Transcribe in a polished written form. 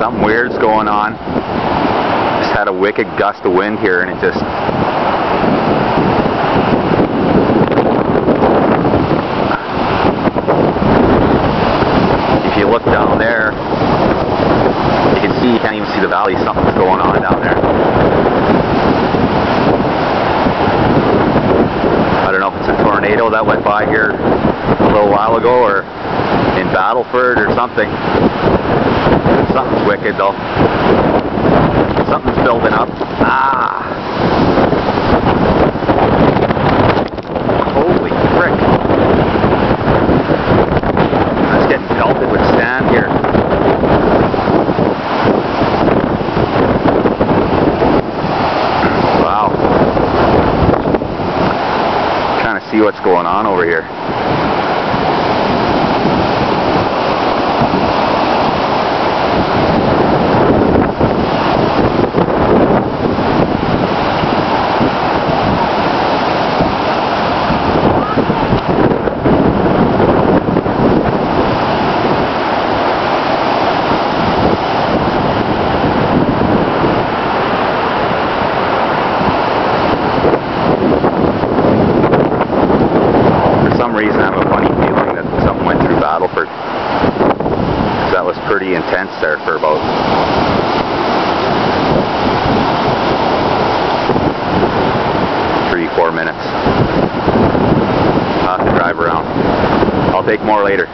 Something weird's going on. Just had a wicked gust of wind here, and it just... If you look down there, you can see, you can't even see the valley. Something's going on down there. I don't know if it's a tornado that went by here a little while ago, or in Battleford or something. Something's wicked though. Something's building up. Ah! Holy frick. That's getting pelted with sand here. Wow. Trying to see what's going on over here. Reason I have a funny feeling that something went through Battleford. That was pretty intense there for about 3-4 minutes. I'll have to drive around. I'll take more later.